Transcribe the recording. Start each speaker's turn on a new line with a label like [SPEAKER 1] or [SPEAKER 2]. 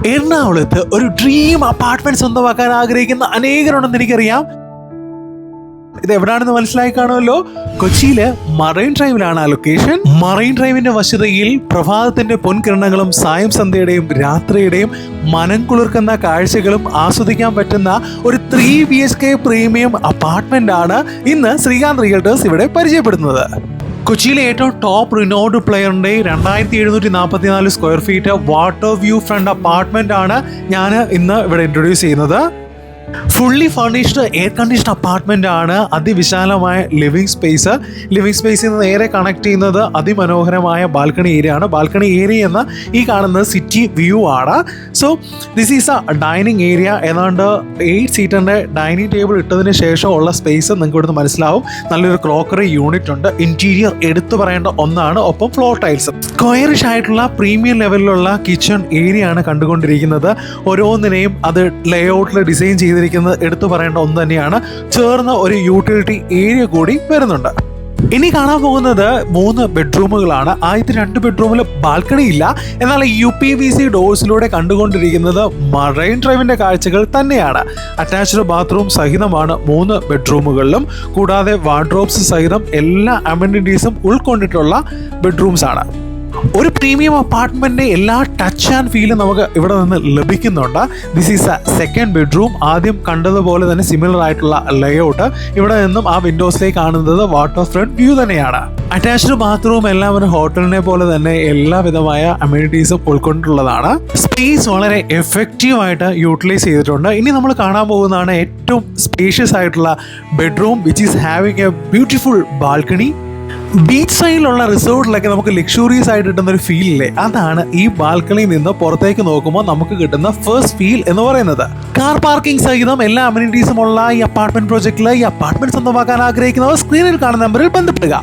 [SPEAKER 1] എറണാകുളത്ത് ഒരു dream apartment സ്വന്തമാക്കാൻ ആഗ്രഹിക്കുന്ന അനേകരുണ്ടെന്ന് എനിക്കറിയാം. ഇത് എവിടാണെന്ന് മനസ്സിലായി കാണുമല്ലോ. കൊച്ചിയില് മറൈൻ ഡ്രൈവിലാണ് ആ ലൊക്കേഷൻ. മറൈൻ ഡ്രൈവിന്റെ വശതയിൽ പ്രഭാതത്തിന്റെ പൊൻകിരണങ്ങളും സായം സന്ധ്യയുടെയും രാത്രിയുടെയും മനം കുളിർക്കുന്ന കാഴ്ചകളും ആസ്വദിക്കാൻ പറ്റുന്ന ഒരു 3 BHK പ്രീമിയം അപ്പാർട്ട്മെന്റ് ആണ് ഇന്ന് ശ്രീകാന്ത് റിയൽറ്റേഴ്സ് ഇവിടെ പരിചയപ്പെടുന്നത്. കൊച്ചിയിലെ ഏറ്റവും ടോപ്പ് റിനോഡ് പ്ലെയറിന്റെ 2744 square feet water view front apartment ആണ് ഞാൻ ഇന്ന് ഇവിടെ ഇൻട്രൊഡ്യൂസ് ചെയ്യുന്നത്. Fully furnished air condition apartment ആണ്. അതിവിശാലമായ ലിവിംഗ് സ്പേസിൽ നിന്ന് നേരെ കണക്ട് ചെയ്യുന്നത് അതിമനോഹരമായ ബാൽക്കണി ഏരിയ ആണ്. ബാൽക്കണി ഏരിയ എന്ന് ഈ കാണുന്നത് സിറ്റി വ്യൂ ആണ്. So this is a dining area. ഏതാണ്ട് 8 സീറ്ററിന്റെ ഡൈനിങ് ടേബിൾ ഇട്ടതിന് ശേഷമുള്ള സ്പേസ് നിങ്ങൾക്ക് ഇവിടുന്ന് മനസ്സിലാവും. നല്ലൊരു ക്രോക്കറി യൂണിറ്റ് ഉണ്ട്. ഇന്റീരിയർ എടുത്തു പറയേണ്ട ഒന്നാണ്. ഒപ്പം ഫ്ലോർ ടൈൽസ്. സ്ക്വയറിഷ് ആയിട്ടുള്ള പ്രീമിയം ലെവലിലുള്ള കിച്ചൺ ഏരിയ ആണ് കണ്ടുകൊണ്ടിരിക്കുന്നത്. ഓരോന്നിനെയും അത് ലേഔട്ടിൽ ഡിസൈൻ ചെയ്തിരിക്കുന്നത് എടുത്തു പറയേണ്ട ഒന്ന് തന്നെയാണ്. ചേർന്ന് ഒരു യൂട്ടിലിറ്റി ഏരിയ കൂടി വരുന്നുണ്ട്. ഇനി കാണാൻ പോകുന്നത് 3 ബെഡ്റൂമുകളാണ്. ആദ്യത്തെ 2 ബെഡ്റൂമിൽ ബാൽക്കണി ഇല്ല. എന്നാൽ UPVC ഡോഴ്സിലൂടെ കണ്ടുകൊണ്ടിരിക്കുന്നത് മറൈൻ ഡ്രൈവിന്റെ കാഴ്ചകൾ തന്നെയാണ്. അറ്റാച്ച്ഡ് ബാത്റൂം സഹിതമാണ് 3 ബെഡ്റൂമുകളിലും. കൂടാതെ വാർഡ്രോബ്സ് സഹിതം എല്ലാ അമ്യൂണിറ്റീസും ഉൾക്കൊണ്ടിട്ടുള്ള ബെഡ്റൂംസ് ആണ്. ഒരു പ്രീമിയം അപ്പാർട്ട്മെന്റിന്റെ എല്ലാ ടച്ച് ആൻഡ് ഫീലും നമുക്ക് ഇവിടെ നിന്ന് ലഭിക്കുന്നുണ്ട്. This is A second bedroom. ആദ്യം കണ്ടതുപോലെ തന്നെ സിമിലർ ആയിട്ടുള്ള ലേഔട്ട്. ഇവിടെ നിന്നും ആ വിൻഡോസിലേക്ക് കാണുന്നത് വാട്ടർ ഫ്രണ്ട് വ്യൂ തന്നെയാണ്. അറ്റാച്ച്ഡ് ബാത്റൂം എല്ലാം ഒരു ഹോട്ടലിനെ പോലെ തന്നെ എല്ലാവിധമായ അമ്യൂണിറ്റീസും ഉൾക്കൊണ്ടിട്ടുള്ളതാണ്. സ്പേസ് വളരെ എഫക്റ്റീവ് ആയിട്ട് യൂട്ടിലൈസ് ചെയ്തിട്ടുണ്ട്. ഇനി നമ്മൾ കാണാൻ പോകുന്നതാണ് ഏറ്റവും സ്പേഷ്യസ് ആയിട്ടുള്ള bedroom, which is having A beautiful balcony. Beach സൈഡിലുള്ള റിസോർട്ടിലൊക്കെ നമുക്ക് ലക്ഷൂറിയസ് ആയിട്ട് കിട്ടുന്ന ഒരു ഫീൽ ഇല്ലേ, അതാണ് ഈ ബാൽക്കണിയിൽ നിന്ന് പുറത്തേക്ക് നോക്കുമ്പോൾ നമുക്ക് കിട്ടുന്ന ഫസ്റ്റ് ഫീൽ എന്ന് പറയുന്നത്. കാർ പാർക്കിംഗ് സഹിതം എല്ലാ അമ്യൂണിറ്റീസും ഉള്ള ഈ അപ്പാർട്ട്മെന്റ് പ്രോജക്റ്റിൽ ഈ അപ്പാർട്ട്മെന്റ് സ്വന്തമാക്കാൻ ആഗ്രഹിക്കുന്നവർ സ്ക്രീനിൽ കാണുന്ന നമ്പറിൽ ബന്ധപ്പെടുക.